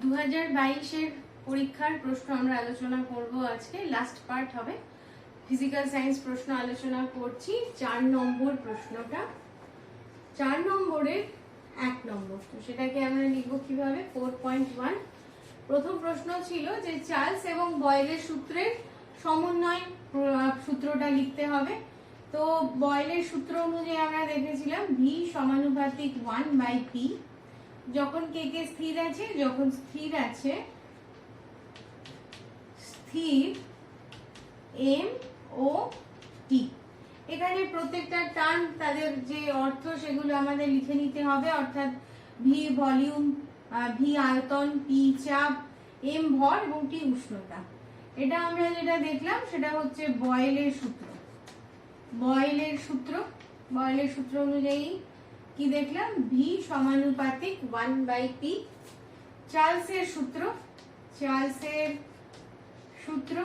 2022 এর পরীক্ষার প্রশ্ন আমরা আলোচনা করব আজকে, লাস্ট পার্ট হবে। ফিজিক্যাল সায়েন্স প্রশ্ন আলোচনা করছি। 4 নম্বর প্রশ্নটা, 4 নম্বরের 1 নম্বর, তো সেটাকে আমরা লিখব কিভাবে? 4.1 প্রথম প্রশ্ন ছিল যে চার্লস এবং বয়েলের সূত্রের সমন্বয় সূত্রটা লিখতে হবে। তো বয়েলের সূত্র অনুযায়ী আমরা দেখেছিলাম v সমানুপাতিক 1/p, যখন কে কে স্থির আছে, যখন স্থির আছে স্থির m ও t। এখানে প্রত্যেকটা টার্ম তাদের যে অর্থ সেগুলো আমাদের লিখে নিতে হবে, অর্থাৎ v ভলিউম, v আয়তন, p চাপ, m ভর এবং t উষ্ণতা। এটা আমরা যেটা দেখলাম সেটা হচ্ছে বয়েলের সূত্র। বয়েলের সূত্র অনুযায়ী কি দেখলাম? v সমানুপাতিক 1/p। চার্লসের সূত্র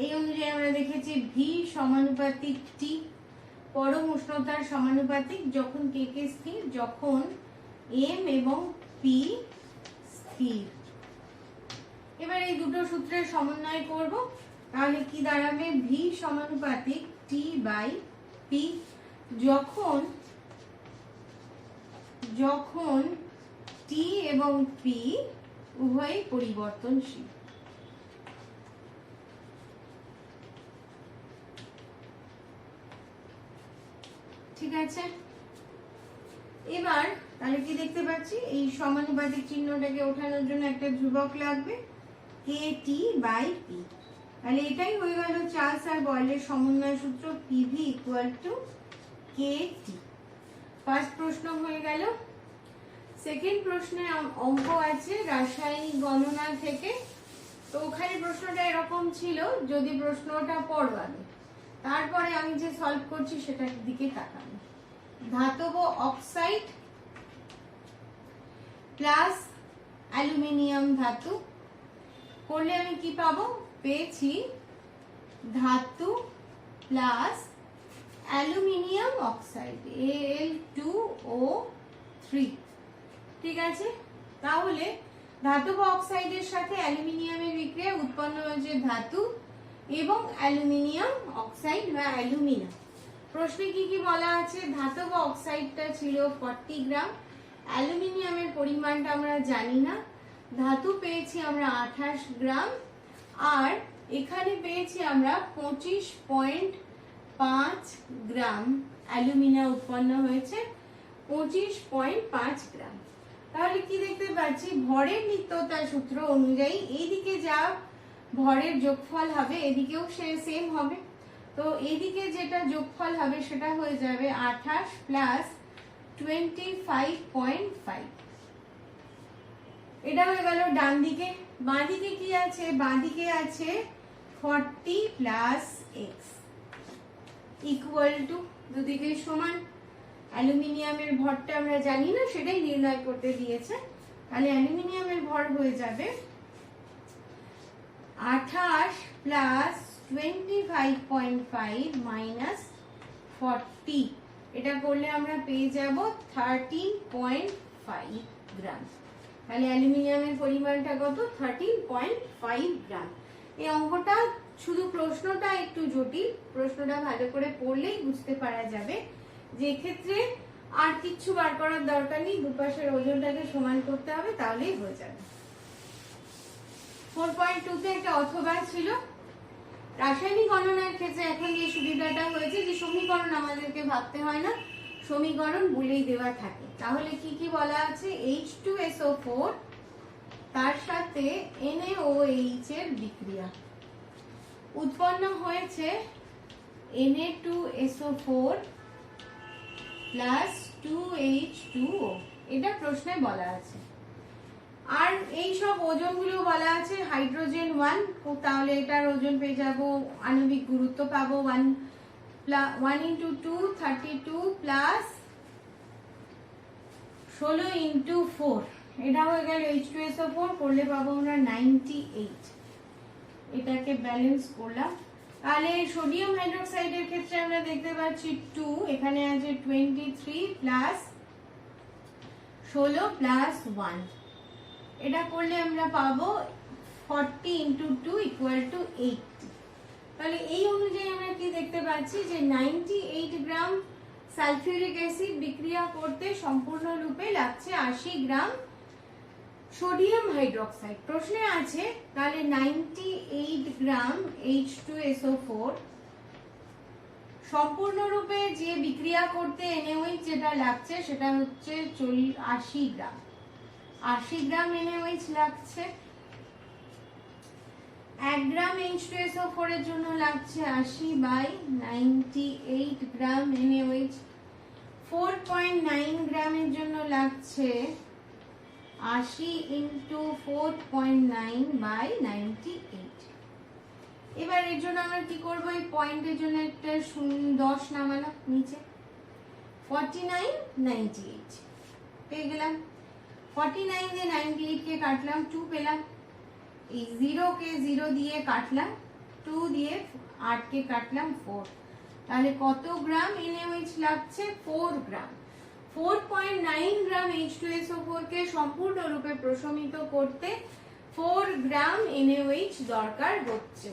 এই অনুযায়ী আমরা দেখেছি v সমানুপাতিক t, পরম উষ্ণতার সমানুপাতিক, যখন কে কে স্থির, যখন m এবং p স্থির। এবার এই দুটো সূত্রের সমন্বয় করব, তাহলে কি দাঁড়াবে? v সমানুপাতিক t/p, যখন t এবং p উভয়ই পরিবর্তনশীল। ঠিক আছে, এবার তাহলে কি দেখতে পাচ্ছি? এই সমানুপাতিক চিহ্নটাকে ওঠানোর জন্য একটা ধ্রুবক লাগবে, kt/p। তাহলে এটাই হয়ে গেল চার্লস আর বয়েলের সমন্বয় সূত্র, pv = kt। ফার্স্ট প্রশ্ন হয়ে গেল। সেকেন্ড প্রশ্নে অঙ্ক আছে রাসায়নিক গণনা থেকে। তো ওখানে প্রশ্নটা এরকম ছিল, যদি প্রশ্নটা পড়ো আগে, তারপরে আমি যে সলভ করছি সেটার দিকে তাকাবো। ধাতব অক্সাইড প্লাস অ্যালুমিনিয়াম ধাতু করলে আমি কি পাবো? পেয়েছি ধাতু প্লাস অ্যালুমিনিয়াম অক্সাইড, Al2O3। ঠিক আছে, তাহলে ধাতব অক্সাইডের সাথে অ্যালুমিনিয়ামের বিক্রিয়া উৎপন্ন হয়েছে ধাতু এবং অ্যালুমিনিয়াম অক্সাইড বা অ্যালুমিনা। প্রশ্নে কি কি বলা আছে? ধাতব অক্সাইডটা ছিল 40 গ্রাম, অ্যালুমিনিয়ামের পরিমাণটা আমরা জানি না। ধাতু পেয়েছি আমরা 28 গ্রাম, আর এখানে পেয়েছি আমরা 25.5 গ্রাম অ্যালুমিনা উৎপন্ন হয়েছে, 25.5 গ্রাম। তাহলে কি দেখতে পাচ্ছি? ভরের নিত্যতা সূত্র অনুযায়ী এইদিকে যা ভরের যোগফল হবে এদিকেও সেম হবে। তো এদিকে যেটা যোগফল হবে সেটা হয়ে যাবে 28 প্লাস 25.5। এটা হয়ে গেল ডান দিকে। বাঁ দিকে কি আছে? বাঁ দিকে আছে 40 প্লাস x ইকুয়াল টু, দুদিকে সমান। অ্যালুমিনিয়ামের ভরটা আমরা জানি না, সেটাই নির্ণয় করতে দিয়েছে। তাহলে অ্যালুমিনিয়ামের ভর হয়ে যাবে 28 প্লাস 25.5 মাইনাস 40। এটা করলে আমরা পেয়ে যাব 13.5 গ্রাম। তাহলে অ্যালুমিনিয়ামের পরিমাণটা কত? 13.5 গ্রাম। এই অঙ্কটা শুধু প্রশ্নটা একটু জটিল, প্রশ্নটা ভালো করে পড়লেই বুঝতে পারা যাবে যে এক্ষেত্রে আর কিচ্ছু বার করার দরকার নেই, দুপাশের ওজনটাকে সমান করতে হবে, তাহলেই হয়ে যাবে। 4.2 তে একটা অথবা ছিল। রাসায়নিক গণনার ক্ষেত্রে এখন যে সুবিধাটা হয়েছে যে সমীকরণ আমাদেরকে ভাবতে হয় না, সমীকরণ বলেই দেওয়া থাকে। তাহলে কি কি বলা আছে? H2SO4 তার সাথে NaOH এর বিক্রিয়া উৎপন্ন হয়েছে Na2SO4 প্লাস 2H2O। এটা প্রশ্নে বলা আছে। আর এই সব ওজনগুলো বলা আছে। হাইড্রোজেন 1, তাহলে এটার ওজন পেয়ে যাবো, আণবিক গুরুত্ব পাবো 1 × 2 32 প্লাস 16 × 4। এটা হয়ে গেল H2SO4, করলে পাবো আমরা 98। এটাকে ব্যালেন্স করলাম। তাহলে সোডিয়াম হাইড্রোক্সাইডের ক্ষেত্রে আমরা দেখতে পাচ্ছি 2, এখানে আছে 23 প্লাস 16 প্লাস 1, এটা করলে আমরা পাবো 40 ইন্টু 2 ইকুয়াল টু 80। তাহলে এই অনুযায়ী আমরা কি দেখতে পাচ্ছি যে 98 গ্রাম সালফিউরিক অ্যাসিড বিক্রিয়া করতে সম্পূর্ণরূপে লাগছে 80 গ্রাম সোডিয়াম হাইড্রোক্সাইড। প্রশ্নে আছে তাহলে 98 গ্রাম H2SO4 সম্পূর্ণরূপে যে বিক্রিয়া করতে NaOH যেটা লাগছে সেটা হচ্ছে 80 গ্রাম। 80 গ্রাম NaOH লাগছে। 1 গ্রাম H2SO4 এর জন্য লাগছে 80 বাই 98 গ্রাম NaOH। 4.9 গ্রামের জন্য লাগছে 80 ইন্টু 4.9 বাই 98। এবার এর জন্য আমরা কি করব, এই পয়েন্টের জন্য একটা 10 নামালাম নিচে, 49 98 পেয়ে গেলাম। 49 দিয়ে 98 কে কাটলাম, 2 পেলাম। এই 0 কে 0 দিয়ে কাটলাম, 2 দিয়ে 8 কে কাটলাম 4। তাহলে কত গ্রাম NaOH লাগছে? 4 গ্রাম। 4.9 গ্রাম H2SO4 কে সম্পূর্ণরূপে প্রশমিত করতে 4 গ্রাম NaOH দরকার হচ্ছে।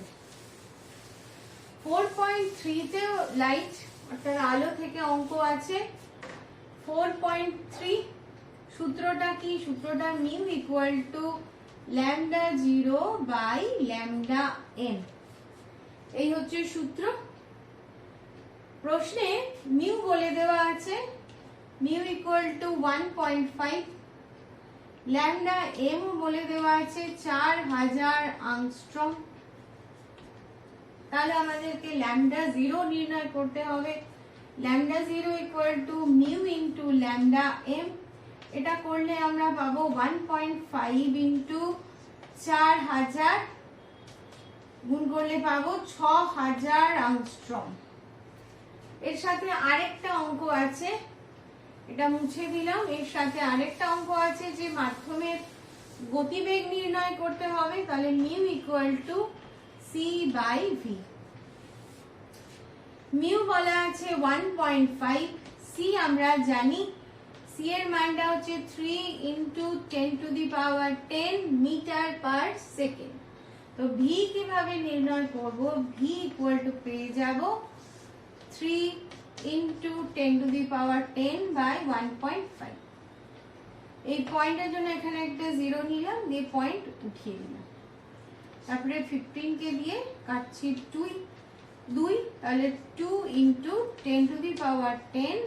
4.3 তেও লাইট অর্থাৎ আলো থেকে অঙ্ক আছে। 4.3 সূত্রটা কি? সূত্রটা mu equal to lambda 0 by lambda m, এই হচ্ছে সূত্র। প্রশ্নে মিউ বলে দেওয়া আছে, mu equal to 1.5, lambda m বলে দেওয়া আছে 4000 অ্যাংস্ট্রম। তাহলে আমাদেরকে ল্যামডা 0 নির্ণয় করতে হবে। Lambda 0 equal to mu into lambda m, এটা করলে আমরা পাবো 1.5 ইন্টু 4000 গুণ করলে পাবো 6000 অ্যাংস্ট্রম। এর সাথে আরেকটা অঙ্ক আছে, এটা মুছে দিলাম। এর সাথে আরেকটা অঙ্ক আছে যে মাধ্যমের গতিবেগ নির্ণয় করতে হবে। তাহলে mu equal to C by V. Mu বলা আছে 1.5, সি আমরা জানি, সি এর মানটা হচ্ছে 3 into 10 to the power 10 metre per second. তো ভি কিভাবে নির্ণয় করব? ভি ইকুয়াল টু পেয়ে যাব 3 into 10 to the power 10 by 1.5। এই পয়েন্টের জন্য এখানে একটা 0 নিলাম, দিয়ে পয়েন্ট উঠিয়ে দিলাম। তারপরে 15 কে দিয়ে কাটছি 2, তাহলে 2 into 10 to the power 10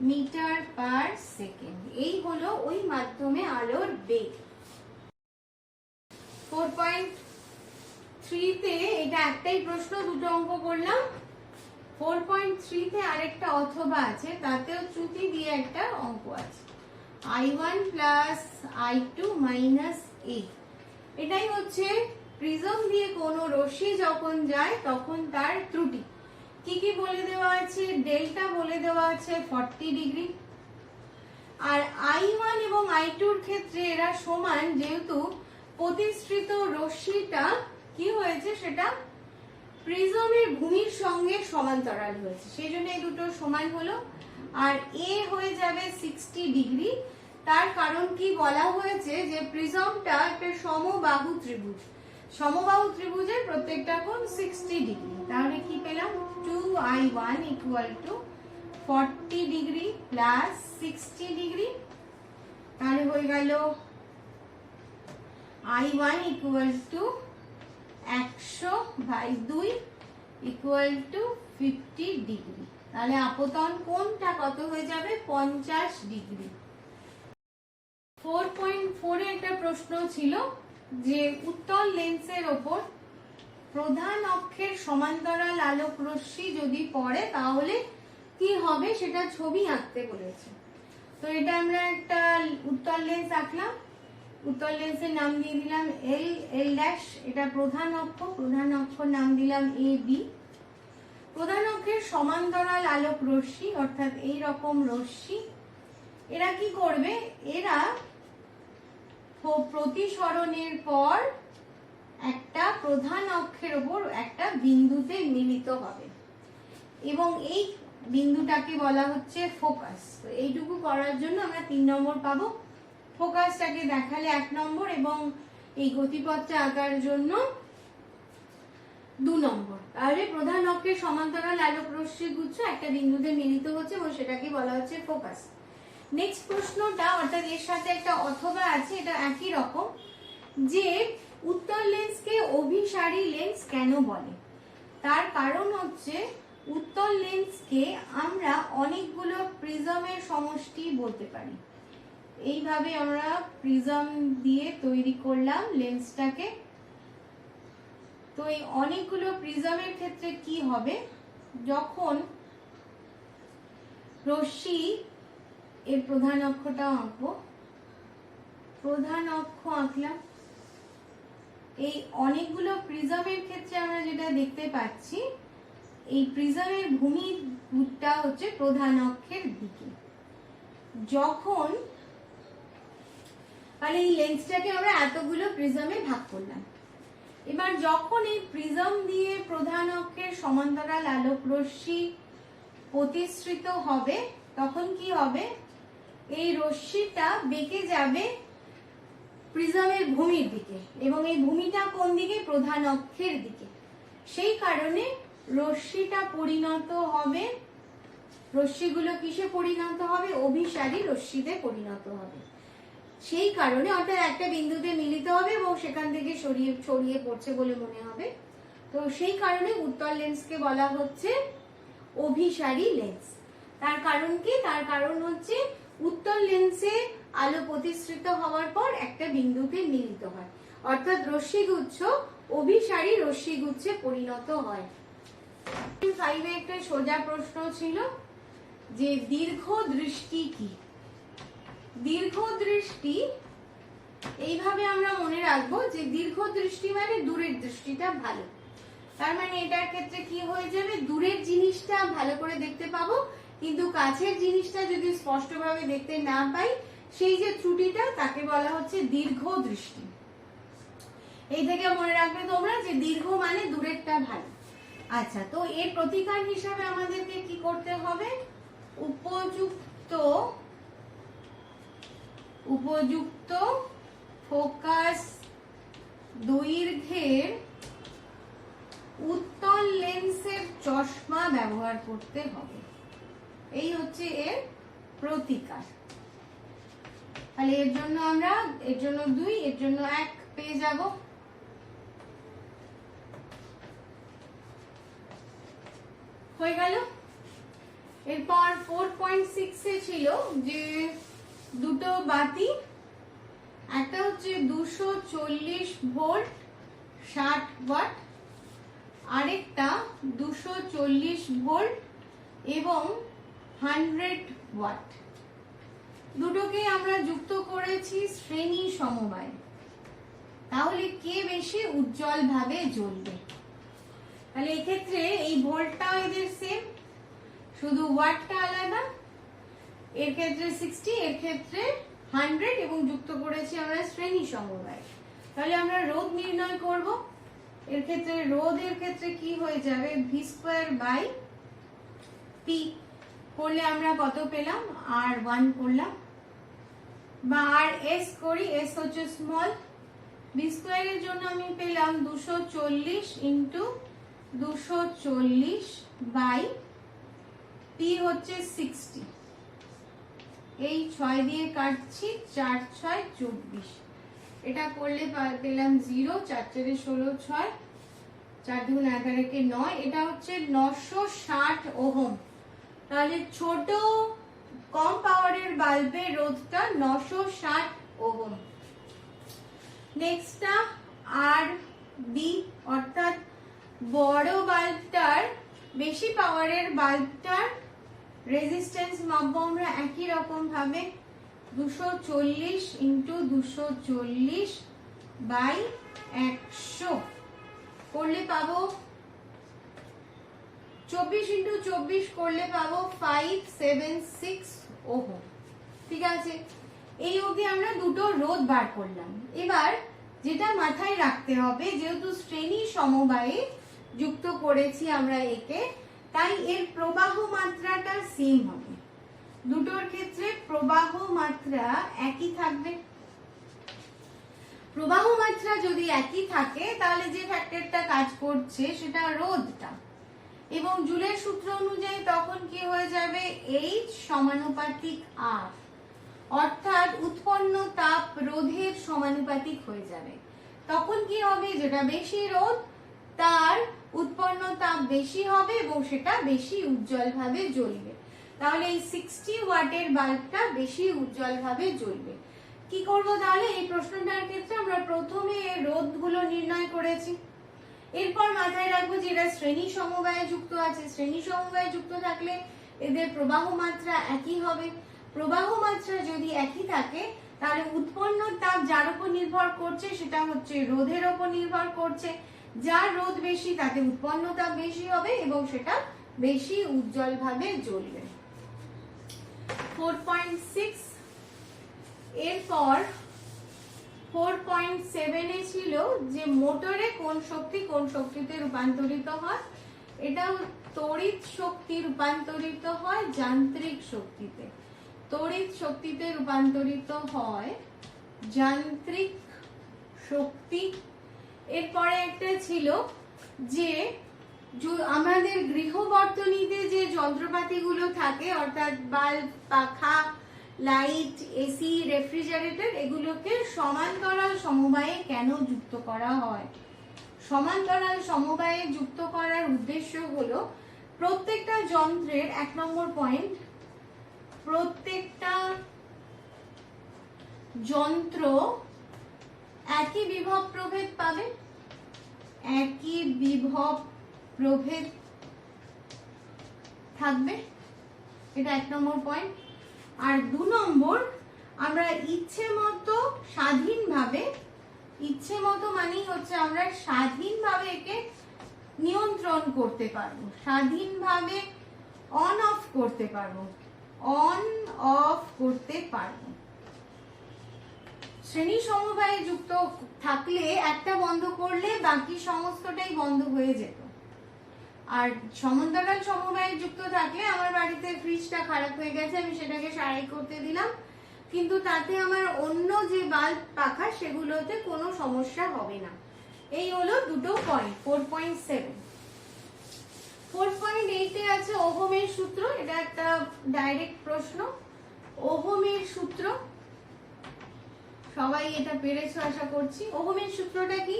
metre per second. এই হলো ওই মাধ্যমে আলোর বেগ। 4.3 তে এটা একটাই প্রশ্ন, দুটো অঙ্ক করলাম। 4.3 তে আরেকটা অথবা আছে, তাতেও চ্যুতি দিয়ে একটা অঙ্ক আছে, I1 plus I2 minus A। এটাই হচ্ছে প্রিজম দিয়ে কোনো রশ্মি যখন যায় তখন তার ত্রুটি। কি কি বলে দেওয়া আছে? ডেল্টা বলে দেওয়া আছে 40 ডিগ্রি। আর I1 এবং I2 এর ক্ষেত্রে এরা সমান, যেহেতু প্রতিসৃত রশ্মিটা কি হয়েছে, সেটা প্রিজমের ভূমির সঙ্গে সমান্তরাল হয়েছে, সেই জন্য এই দুটো সমান হলো। আর A হয়ে যাবে 60 ডিগ্রি। তার কারণ কি বলা হয়েছে যে প্রিজমটা একটা সমবাহু ত্রিভুজ, সমবাহু ত্রিভুজের প্রত্যেকটা কোণ 60 ডিগ্রি। তাহলে কি পেলাম? 2I1 equal to 40 degree plus 60 degree. তাহলে হয়ে গেল I1 equal to 100 by 2 equal to 50 degree. তাহলে আপতন কোণটা কত হয়ে যাবে? 50 ডিগ্রি। 4.4 এ একটা প্রশ্ন ছিল যে উত্তল লেন্সের ওপর প্রধান অক্ষের সমান্তরাল আলোক রশ্মি যদি পড়ে তাহলে কি হবে সেটা ছবি আঁকতে বলেছে। তো এটা আমরা একটা উত্তল লেন্স আঁকলাম। উত্তল লেন্সের নাম দিয়ে দিলাম L ড্যাশ, এটা প্রধান অক্ষ, প্রধান অক্ষর নাম দিলাম AB। প্রধান অক্ষের সমান্তরাল আলোক রশ্মি অর্থাৎ এই রকম রশ্মি, এরা কি করবে? এরা প্রতিসরণের পর একটা প্রধান অক্ষের উপর একটা বিন্দুতে মিলিত হবে এবং এই বিন্দুটাকে বলা হচ্ছে ফোকাস। তো এইটুকু করার জন্য আমরা 3 নম্বর পাবো। ফোকাসটাকে দেখালে 1 নম্বর এবং এই গতিপথটা আঁকার জন্য 2 নম্বর। তাহলে প্রধান অক্ষের সমান্তরাল আলোক রশ্মি গুচ্ছ একটা বিন্দুতে মিলিত হচ্ছে এবং সেটাকে বলা হচ্ছে ফোকাস। নেক্সট প্রশ্নটা, অর্থাৎ এর সাথে একটা অথবা আছে, এটা একই রকম, যে উত্তল লেন্সকে অভিসারী লেন্স কেন বলে? তার কারণ হচ্ছে উত্তল লেন্সকে আমরা অনেকগুলো প্রিজমের সমষ্টি বলতে পারি। এইভাবে আমরা প্রিজম দিয়ে তৈরি করলাম লেন্সটাকে। তো এই অনেকগুলো প্রিজমের ক্ষেত্রে কি হবে, যখন রশ্মি, এর প্রধান অক্ষটা আঁকবো, প্রধান অক্ষ আঁকলাম, এই অনেকগুলো প্রিজমের ক্ষেত্রে আমরা যেটা দেখতে পাচ্ছি, এই প্রিজমের ভূমিটা হচ্ছে প্রধান অক্ষের দিকে। যখন, তাহলে এই লেন্সটাকে আমরা এতগুলো প্রিজমে ভাগ করলাম। এবার যখন এই প্রিজম দিয়ে প্রধান অক্ষের সমান্তরাল আলোক রশ্মি প্রতিসৃত হবে, তখন কি হবে, এই রশ্মিটা বেঁকে যাবে প্রিজমের ভূমির দিকে এবং এই ভূমিটা কোন দিকে, প্রধান অক্ষের দিকে। সেই কারণে রশ্মিটা পরিণত হবে, রশ্মিগুলো কিসে পরিণত হবে, অভিসারী রশ্মিতে পরিণত হবে। সেই কারণে, অর্থাৎ একটা বিন্দুতে মিলিত হবে এবং সেখান থেকে ছড়িয়ে পড়ছে বলে মনে হবে। তো সেই কারণে উত্তল লেন্সকে বলা হচ্ছে অভিসারী লেন্স। তার কারণ কি, তার কারণ হচ্ছে উত্তল লেন্সে আলো প্রতিসৃত হওয়ার পর একটা বিন্দুতে মিলিত হয়, অর্থাৎ রশ্মিগুচ্ছ অভিসারী রশ্মিগুচ্ছে পরিণত হয়। 5 একটা সোজা প্রশ্ন ছিল যে দীর্ঘ দৃষ্টি কি? দীর্ঘ দৃষ্টি এইভাবে আমরা মনে রাখবো যে দীর্ঘ দৃষ্টি মানে দূরের দৃষ্টিটা ভালো। তার মানে এটার ক্ষেত্রে কি হয়ে যাবে, দূরের জিনিসটা ভালো করে দেখতে পাবো, কিন্তু কাছের জিনিসটা যদি স্পষ্টভাবে দেখতে না পাই, সেই যে ত্রুটিটা, তাকে বলা হচ্ছে দীর্ঘ দৃষ্টি। এই থেকে মনে রাখবে তোমরা যে দীর্ঘ মানে দূরেরটা ভালো। আচ্ছা, তো এর প্রতিকার হিসাবে আমাদেরকে কি করতে হবে, উপযুক্ত ফোকাস দৈর্ঘ্যের উত্তল লেন্সের চশমা ব্যবহার করতে হবে। এই হচ্ছে এর প্রতিকার। তাহলে এর জন্য আমরা, এর জন্য 2, এর জন্য 1 পেয়ে যাব। হয়ে গেল। এরপর 4.6 এ ছিল যে দুটো বাতি, একটা হচ্ছে 240 ভোল্ট 60 ওয়াট, আরেকটা 240 ভোল্ট এবং 100 ওয়াট। দুটোকে আমরা যুক্ত করেছি শ্রেণী সমবায়। তাহলে কে বেশি উজ্জ্বল ভাবে জ্বলবে? তাহলে এক্ষেত্রে এই ভোল্টটা এদের সেম, শুধু ওয়াটটা আলাদা। এর ক্ষেত্রে 60, এর ক্ষেত্রে 100 এবং যুক্ত করেছি আমরা শ্রেণী সমবায়। তাহলে আমরা রোধ নির্ণয় করব। এর ক্ষেত্রে রোধের ক্ষেত্রে কি হয়ে যাবে, v²/p করলে আমরা কত পেলাম, R1 করলাম, বা RS করি, S হচ্ছে স্মল, v² এর জন্য আমি পেলাম 240 × 240/p হচ্ছে 60। এই 6 দিয়ে কাটছি, 4 6 24, এটা করলে পেলাম 0, 4 4 16 6, 4 2 11 কে 9, এটা হচ্ছে 960 ওহম। তাহলে ছোট কম পাওয়ারের বাল্বের রোধটা 960 ওহম। নেক্সটটা RB, অর্থাৎ বড় বাল্বটার, বেশি পাওয়ারের বাল্বটার রেজিস্ট্যান্স মাপবো আমরা একই রকম ভাবে, 240 × 240/100 করলে পাবো 24 × 24 করলে পাবো 576 ওহম। ঠিক আছে, এই অবধি আমরা দুটো রোধ বার করলাম। এবার যেটা মাথায় রাখতে হবে, যেহেতু শ্রেণী সমবায়ে যুক্ত করেছি আমরা একে, তাই এর প্রবাহ মাত্রাটা সেম হবে। দুটোর ক্ষেত্রে প্রবাহ মাত্রা একই থাকবে। প্রবাহ মাত্রা যদি একই থাকে তাহলে যে ফ্যাক্টরটা কাজ করছে সেটা রোধটা, এবং জুলের সূত্র অনুযায়ী তখন কি হয়ে যাবে, H সমানুপাতিক R, অর্থাৎ উৎপন্ন তাপ রোধের সমানুপাতিক হয়ে যাবে। তখন কি হবে, যেটা বেশি রোধ তার উৎপন্ন তাপ বেশি হবে এবং সেটা বেশি উজ্জ্বল ভাবে জ্বলবে। তাহলে এই 60 ওয়াটের বাল্বটা বেশি উজ্জ্বল ভাবে জ্বলবে। কি করব তাহলে, এই প্রশ্নটার ক্ষেত্রে আমরা প্রথমে রোধগুলো নির্ণয় করেছি, এরপর মাথায় রাখবো যে এরা শ্রেণী সমবায়ে যুক্ত আছে। শ্রেণী সমবায়ে যুক্ত থাকলে এদের প্রবাহ মাত্রা একই হবে। প্রবাহ মাত্রা যদি একই থাকে তাহলে উৎপন্ন তাপ যার উপর নির্ভর করছে সেটা হচ্ছে রোধের উপর নির্ভর করছে। যার রোধ বেশি তাতে উৎপন্ন তাপ বেশি হবে এবং সেটা বেশি উজ্জ্বল ভাবে জ্বলবে। 4.6 এরপর 4.7 এ ছিল যে মোটরে কোন শক্তি কোন শক্তিতে রূপান্তরিত হয়। এটা তড়িৎ শক্তি রূপান্তরিত হয় যান্ত্রিক শক্তিতে। তড়িৎ শক্তিতে রূপান্তরিত হয় যান্ত্রিক শক্তি। এরপরে একটা ছিল যে আমাদের গৃহ বর্তনীতে যে যন্ত্রপাতিগুলো থাকে অর্থাৎ বাল্ব, পাখা, লাইট, এসি, রেফ্রিজারেটর, এগুলোকে সমান্তরাল সমবায়ে কেন যুক্ত করা হয়। সমান্তরাল সমবায়ে যুক্ত করার উদ্দেশ্য হলো প্রত্যেকটা যন্ত্রের 1 নম্বর পয়েন্ট, প্রত্যেকটা যন্ত্র একই বিভব প্রভেদ পাবে, একই বিভব প্রভেদ থাকবে, এটা 1 নম্বর পয়েন্ট। আর 2 নম্বর, আমরা ইচ্ছে মতো স্বাধীনভাবে, ইচ্ছে মতো মানেই হচ্ছে আমরা স্বাধীনভাবে একে নিয়ন্ত্রণ করতে পারবো, স্বাধীনভাবে অন অফ করতে পারবো, অন অফ করতে পারবো। শ্রেণী সমবায়ে যুক্ত থাকলে একটা বন্ধ করলে বাকি সমস্তটাই বন্ধ হয়ে যেত। আর সমান্তরাল সমবায়ে যুক্ত থাকলে আমার বাড়িতে ফ্রিজটা খারাপ হয়ে গেছে, আমি সেটাকে সারাই করতে দিলাম, কিন্তু তাতে আমার অন্য যে বাল্ব, পাখা সেগুলোতে কোনো সমস্যা হবে না। এই হলো দুটো পয়েন্ট। 4.7 4.8 এ আছে ওহমের সূত্র। এটা একটা ডাইরেক্ট প্রশ্ন। ওহমের সূত্র সবাই এটা পেরেছো আশা করছি। ওহমের সূত্রটা কি,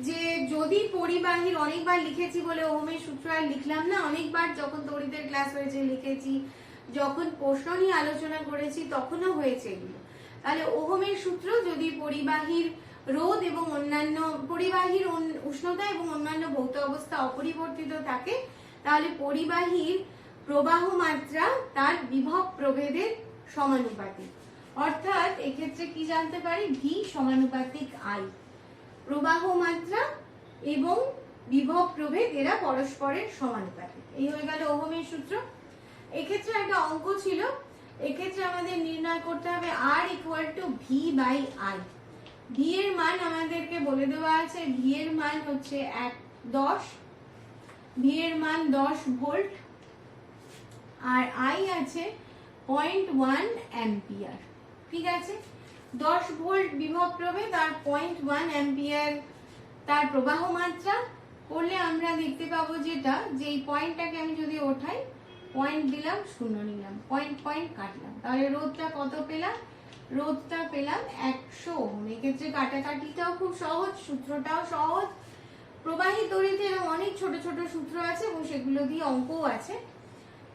যে যদি পরিবাহীর, অনেকবার লিখেছি বলে ওহমের সূত্র আর লিখলাম না, অনেকবার যখন তড়িতের ক্লাস হয়েছে লিখেছি, যখন প্রশ্ন নিয়ে আলোচনা করেছি তখনও হয়েছে এগুলো। তাহলে ওহমের সূত্র, যদি পরিবাহীর রোধ এবং অন্যান্য পরিবাহীর উষ্ণতা এবং অন্যান্য ভৌত অবস্থা অপরিবর্তিত থাকে তাহলে পরিবাহীর প্রবাহ মাত্রা তার বিভব প্রভেদের সমানুপাতিক। অর্থাৎ এক্ষেত্রে কি জানতে পারি, ভি সমানুপাতিক আই। প্রবাহ মাত্রা এবং বিভব প্রভেদ এরা পরস্পরের সমানুপাতিক। এই হয়ে গেল ওহমের সূত্র। এক্ষেত্রে একটা অঙ্ক ছিল, এক্ষেত্রে আমাদের নির্ণয় করতে হবে R equal to V by I. V এর মান আমাদেরকে বলে দেওয়া আছে, ভি এর মান হচ্ছে 10, ভি এর মান 10 ভোল্ট, আর আই আছে 0.1 অ্যাম্পিয়ার। ঠিক আছে, 10 ভোল্ট বিভব প্রভেদ আর 0.1 অ্যাম্পিয়ার তার প্রবাহ মাত্রা করলে আমরা দেখতে পাবো যেটা, যে এই পয়েন্টটাকে আমি যদি ওঠাই, পয়েন্ট দিলাম, শূন্য নিলাম, পয়েন্ট পয়েন্ট কাটলাম, তাহলে রোধটা কত পেলাম, রোধটা পেলাম 100 ওহম। এক্ষেত্রে কাটাকাটিটাও খুব সহজ, সূত্রটাও সহজ। প্রবাহী তড়িতে এরকম অনেক ছোট ছোট সূত্র আছে এবং সেগুলো দিয়ে অঙ্কও আছে।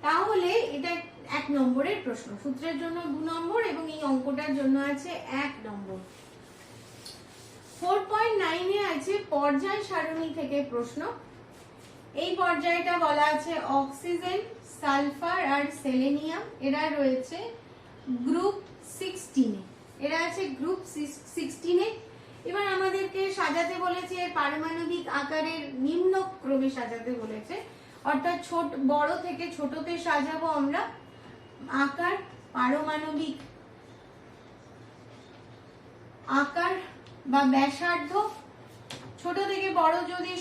তাহলে এটা 1 নম্বরের প্রশ্ন, সূত্রের জন্য 2 নম্বর এবং এই অঙ্কটার জন্য আছে 1 নম্বর। 4.9 এ আছে পর্যায় সারণী থেকে প্রশ্ন। এই পর্যায়টা বলা আছে অক্সিজেন, সালফার আর সেলেনিয়াম, এরা রয়েছে গ্রুপ 16 এ, এরা আছে গ্রুপ 16 এ। এবার আমাদেরকে সাজাতে বলেছে পারমাণবিক আকারের নিম্ন ক্রমে সাজাতে বলেছে, অর্থাৎ বড় থেকে ছোটতে সাজাবো আমরা আকার, পারমাণবিক আকার বা ব্যাসার্ধ। ছোট থেকে বড় যদি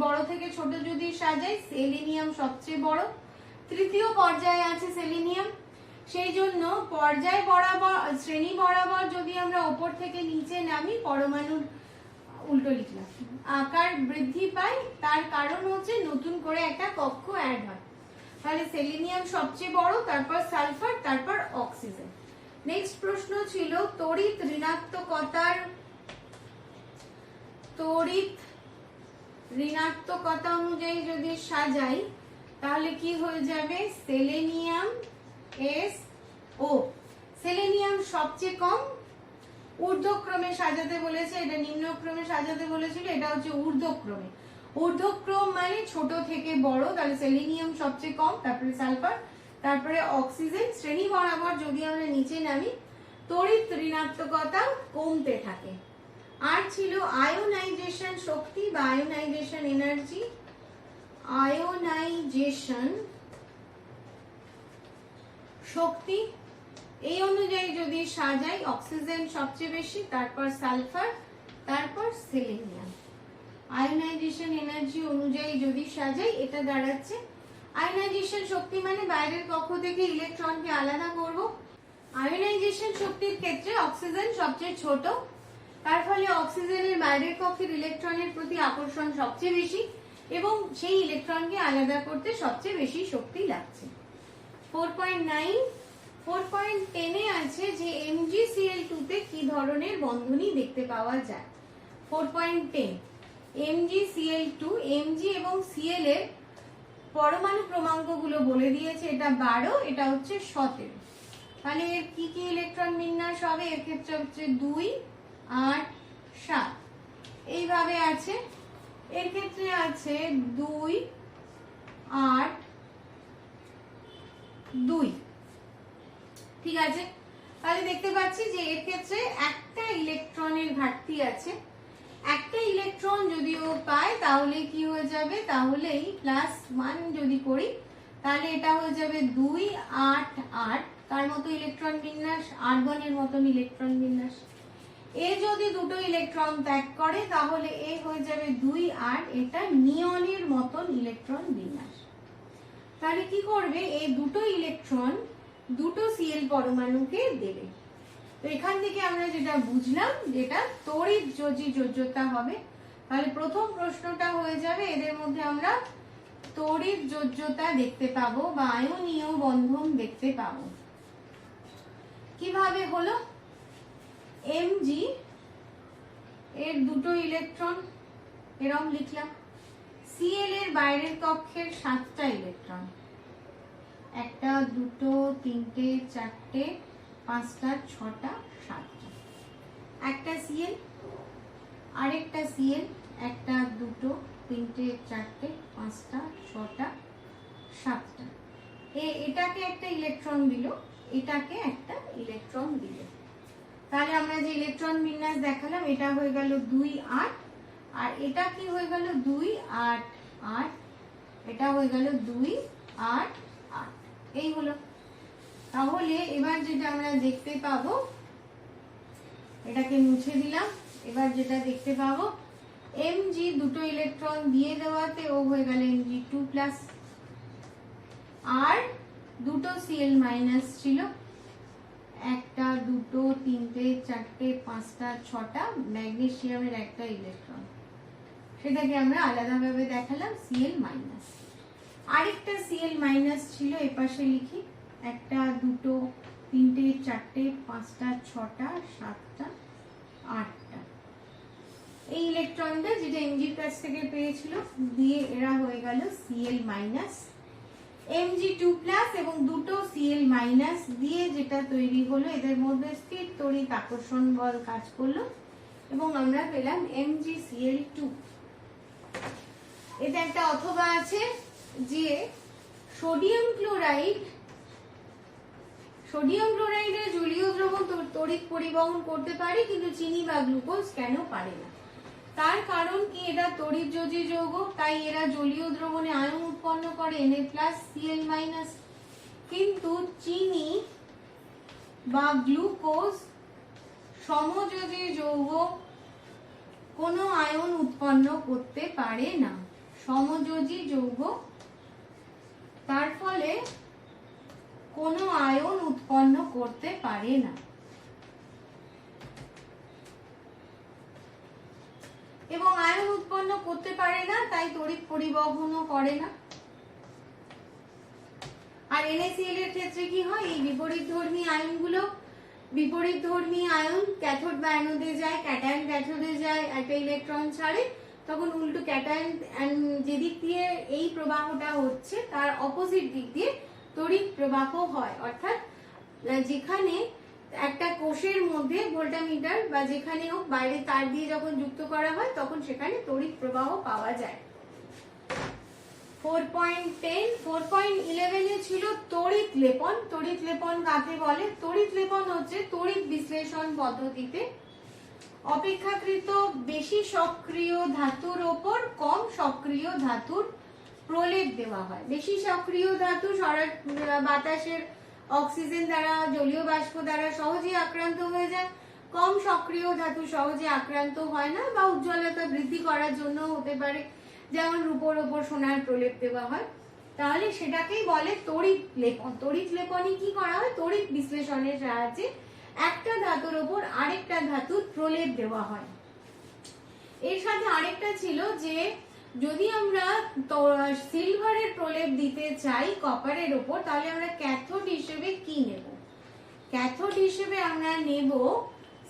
বড় থেকে ছোট যদি সাজাই, সেলেনিয়াম সবচেয়ে বড়। তৃতীয় পর্যায়ে আছে সেলেনিয়াম। সেই জন্য পর্যায় বরাবর শ্রেণী বরাবর যদি আমরা ওপর থেকে নিচে নামি পরমাণুর উল্টো লিখলাম আকার বৃদ্ধি পায়, তার কারণ হচ্ছে নতুন করে একটা কক্ষ অ্যাড হয়। তাহলে সেলেনিয়াম সবচেয়ে বড়, তারপর সালফার, তারপর অক্সিজেন। নেক্সট প্রশ্ন ছিল তড়িৎ ঋণাত্মকতা অনুযায়ী যদি সাজাই তাহলে কি হয়ে যাবে? Selenium SO। সেলেনিয়াম সবচেয়ে কম, ঊর্ধ্বক্রমে সাজাতে বলেছে, এটা নিম্নক্রমে সাজাতে বলেছিল, এটা হচ্ছে ঊর্ধ্বক্রমে। ঊর্ধ্বক্রম মানে ছোট থেকে বড়, তাহলে সেলেনিয়াম সবচেয়ে কম, তারপরে সালফার, তারপরে অক্সিজেন। শ্রেণী বরাবর যদি আমরা নিচে নামি তড়িৎ ঋণাত্মকতা কমতে থাকে। আর ছিল আয়োনাইজেশন শক্তি বা আয়োনাইজেশন এনার্জি। আয়োনাইজেশন শক্তি এই অনুযায়ী যদি সাজাই অক্সিজেন সবচেয়ে বেশি, তারপর সালফার, তারপর সেলেনিয়াম। আয়োনাইজেশন এনার্জি অনুযায়ী যদি সাজাই এটা দাঁড়াচ্ছে আয়োনাইজেশন শক্তি মানে বাইরের কক্ষ থেকে ইলেকট্রনকে আলাদা করব। আয়োনাইজেশন শক্তির ক্ষেত্রে অক্সিজেন সবচেয়ে ছোট, তার ফলে অক্সিজেনের বাইরের কক্ষের ইলেকট্রনের প্রতি আকর্ষণ সবচেয়ে বেশি এবং সেই ইলেকট্রনকে আলাদা করতে সবচেয়ে বেশি শক্তি লাগছে। 4.9 4.10 এ আছে যে MgCl2 তে কি ধরনের বন্ধনী দেখতে পাওয়া যায়। 4.10 MgCl2, Mg এবং Cl এর পরমাণু ক্রমাঙ্কগুলো বলে দিয়েছে, এটা 12, এটা হচ্ছে 17। তাহলে এর কি কি ইলেকট্রন বিন্যাস হবে? এর ক্ষেত্রে হচ্ছে 2, 8, 7 এইভাবে আছে। এর ক্ষেত্রে আছে 2, 8, 2। ঠিক আছে, তাহলে দেখতে পাচ্ছি যে এর ক্ষেত্রে একটা ইলেকট্রনের ঘাটতি আছে। একটা ইলেকট্রন যদি ও পায় তাহলে কি হয়ে যাবে? তাহলেই +1 যদি করি তাহলে এটা হয়ে যাবে 2, 8, 8 তার মতো ইলেকট্রন বিন্যাস, আর্গনের মতন ইলেকট্রন বিন্যাস। এ যদি দুটো ইলেকট্রন ত্যাগ করে তাহলে এ হয়ে যাবে 2, 8, এটা নিয়নের মতন ইলেকট্রন বিন্যাস। তাহলে কি করবে? এই দুটো ইলেকট্রন দুটো Cl পরমাণুকে দেবে। তো এখান থেকে আমরা যেটা বুঝলাম যেটা তড়িৎ যোজ্যতা হবে। তাহলে প্রথম প্রশ্নটা হয়ে যাবে এদের মধ্যে আমরা তড়িৎ যোজ্যতা দেখতে পাবো বা আয়নীয় বন্ধন দেখতে পাবো। কিভাবে হলো? Mg এর দুটো ইলেকট্রন এরকম লিখলাম, Cl এর বাইরের কক্ষের 7টা ইলেকট্রন, 1, 2, 3, 4, 5, 6, 7টা। একটা Cl, আরেকটা Cl, 1, 2, 3, 4, 5, 6, 7টা। এটাকে একটা ইলেকট্রন দিল, এটাকে একটা ইলেকট্রন দিল। তাহলে আমরা যে ইলেকট্রন বিন্যাস দেখালাম এটা হয়ে গেল 2, 8, আর এটা কি হয়ে গেল? 2, 8, 8, এটা হয়ে গেল 2, 8, 8 এই হলো। তাহলে এবার যেটা আমরা দেখতে পাবো, এটাকে মুছে দিলাম, এবার যেটা দেখতে পাবো Mg দুটো ইলেকট্রন দিয়ে দেওয়াতে ও হয়ে গেল Mg2+, আর দুটো Cl- ছিল, 1, 2, 3, 4, 5, 6টা ম্যাগনেসিয়ামের একটা ইলেকট্রন, সেটাকে আমরা আলাদাভাবে দেখালাম Cl-। আরেকটা Cl- ছিল, এপাশে লিখি, 1, 2, 3, 4, 5, 6, 7, 8টা। এই ইলেকট্রনটা যেটা Mg কাছ থেকে পেয়েছিল দিয়ে এরা হয়ে গেল Cl-। Mg2+ এবং দুটো Cl- দিয়ে যেটা তৈরি হলো এদের মধ্যে স্থির তড়িৎ আকর্ষণ বল কাজ করলো এবং আমরা পেলাম MgCl2। এটা একটা অথবা আছে যে সোডিয়াম ক্লোরাইডের জলীয় দ্রবণ তড়িৎ পরিবহন করতে পারে কিন্তু চিনি বা গ্লুকোজ কেন পারে না? তার কারণ কি? এটা তড়িৎযোজী যৌগ, তাই এরা জলীয় দ্রবণে আয়ন উৎপন্ন করে Na+Cl-, কিন্তু চিনি বা গ্লুকোজ সমযোজী যৌগ কোনো আয়ন উৎপন্ন করতে পারে না, সমযোজী যৌগ। তার ফলে কোনো আয়ন উৎপন্ন করতে পারে না। এবং আয়ন উৎপন্ন করতে পারে না, তাই তড়িৎ পরিবহনও করে না। আর NaCl এর ক্ষেত্রে কি হয়, এই বিপরীতধর্মী আয়নগুলো, বিপরীতধর্মী আয়ন ক্যাথোড বা অ্যানোডে যায়, ক্যাটায়ন ক্যাথোডে যায়, একটা ইলেকট্রন ছাড়ে, তখন উল্টো ক্যাটায়ন যেদিক দিয়ে এই প্রবাহটা হচ্ছে তার অপোজিট দিক দিয়ে তড়িৎ প্রবাহ হয়। অর্থাৎ যেখানে একটা কোষের মধ্যে ভোল্টামিটার বা যেখানে হোক বাইরে তার দিয়ে যখন যুক্ত করা হয় তখন সেখানে তড়িৎ প্রবাহ পাওয়া যায়। 4.10 4.11 এ ছিল তড়িৎ লেপন। তড়িৎ লেপন কাকে বলে? তড়িৎ লেপন হচ্ছে তড়িৎ বিশ্লেষণ পদ্ধতিতে অপেক্ষাকৃত বেশি সক্রিয় ধাতুর ওপর কম সক্রিয় ধাতুর প্রলেপ দেওয়া হয়। বেশি সক্রিয় ধাতু বাতাসের অক্সিজেন দ্বারা, জলীয় বাষ্প দ্বারা সহজেই আক্রান্ত হয়ে যায়। কম সক্রিয় ধাতু সহজে আক্রান্ত হয় না, বা উজ্জ্বলতা বৃদ্ধি করার জন্য হতে পারে, যেমন রূপোর ওপর সোনার প্রলেপ দেওয়া হয়, তাহলে সেটাকেই বলে তড়িৎ লেপন। তড়িৎ লেপনে কি করা হয়? তড়িৎ বিশ্লেষণের সাহায্যে একটা ধাতুর ওপর আরেকটা ধাতুর প্রলেপ দেওয়া হয়। এর সাথে আরেকটা ছিল যে যদি আমরা সিলভারের প্রলেপ দিতে চাই কপারের ওপর, তাহলে আমরা ক্যাথোড হিসেবে কি নেব? ক্যাথোড হিসেবে আমরা নেব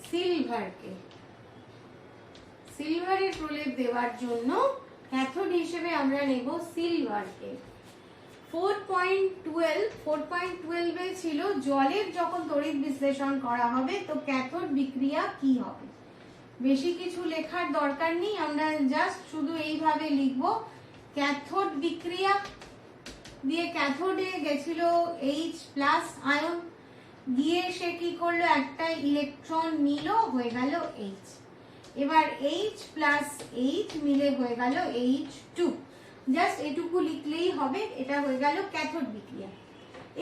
সিলভারকে। সিলভারের প্রলেপ দেওয়ার জন্য ক্যাথোড হিসেবে আমরা নেব সিলভারকে। 4.12 এ ছিল জলের যখন তড়িৎ বিশ্লেষণ করা হবে তো ক্যাথোড বিক্রিয়া কি হবে। বেশি কিছু লেখার দরকার নেই, আমরা জাস্ট শুধু এইভাবে লিখব ক্যাথোড বিক্রিয়া দিয়ে ক্যাথোডে গেছিল H+ আয়ন, গিয়ে সে কি করলো, একটা ইলেকট্রন নিল, হয়ে গেল H। এবার H+H মিলে হয়ে গেল H2। জাস্ট এটুকু লিখলেই হবে, এটা হয়ে গেল ক্যাথোড বিক্রিয়া।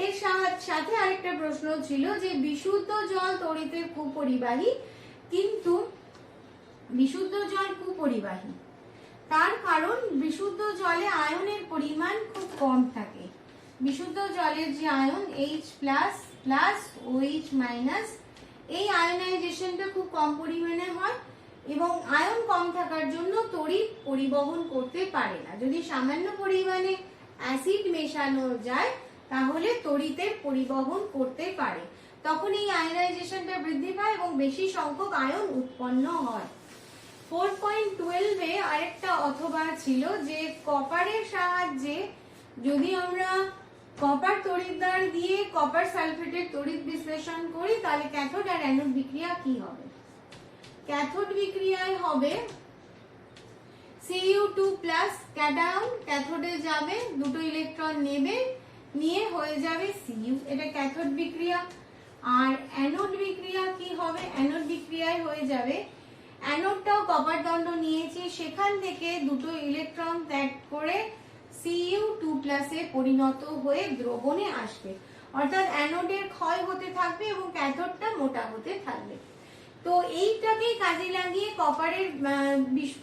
এর সাথে আরেকটা প্রশ্ন ছিল যে বিশুদ্ধ জল তড়িতের কুপরিবাহী, কিন্তু বিশুদ্ধ জল কুপরিবাহী তার কারণ বিশুদ্ধ জলে আয়নের পরিমাণ খুব কম থাকে। বিশুদ্ধ জলের যে আয়ন H++OH- এই আয়নাইজেশনটা খুব কম পরিমাণে হয় এবং আয়ন কম থাকার জন্য তড়িৎ পরিবহন করতে পারে না। যদি সামান্য পরিমাণে অ্যাসিড মেশানো যায় তাহলে তড়িতের পরিবহন করতে পারে, তখন এই আয়নাইজেশনটা বৃদ্ধি পায় এবং বেশি সংখ্যক আয়ন উৎপন্ন হয়। 4.12 এ আরেকটা অথবা ছিল যে কপারের সাহায্যে যদি আমরা কপার তড়িৎদ্বার দিয়ে কপার সালফেটের তড়িৎ বিশ্লেষণ করি তাহলে ক্যাথোড আর অ্যানোড বিক্রিয়া কি হবে? ক্যাথোড বিক্রিয়ায় হবে Cu2+ ক্যাটায়ন ক্যাথোডে যাবে, দুটো ইলেকট্রন নেবে, নিয়ে হয়ে যাবে Cu, এটা ক্যাথোড বিক্রিয়া। আর অ্যানোড বিক্রিয়া কি হবে? অ্যানোড বিক্রিয়ায় হয়ে যাবে, অ্যানোডটাও কপার দণ্ড নিয়েছি, সেখান থেকে দুটো ইলেকট্রন ত্যাগ করে Cu2+ এ পরিণত হয়ে দ্রবণে আসবে। অর্থাৎ অ্যানোডের ক্ষয় হতে থাকবে এবং ক্যাথোডটা মোটা হতে থাকবে। তো এইটাকেই কাজে লাগিয়ে কপারের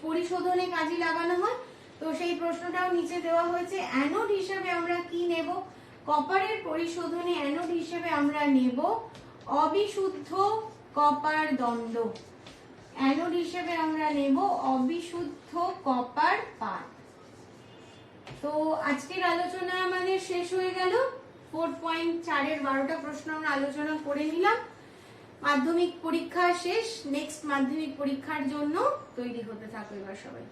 পরিশোধনে কাজে লাগানো হয়। তো সেই প্রশ্নটাও নিচে দেওয়া হয়েছে। অ্যানোড হিসেবে আমরা কি নেব? কপারের পরিশোধনে অ্যানোড হিসেবে আমরা নেব অবিশুদ্ধ কপার দণ্ড। অ্যানোড হিসেবে আমরা নেব অবিশুদ্ধ কপার পাত। তো আজকের আলোচনা আমাদের শেষ হয়ে গেল। 4.4 এর 12টা প্রশ্ন আমরা আলোচনা করে নিলাম। মাধ্যমিক পরীক্ষা শেষ, নেক্সট মাধ্যমিক পরীক্ষার জন্য তৈরি হতে থাকো এবার সবাই।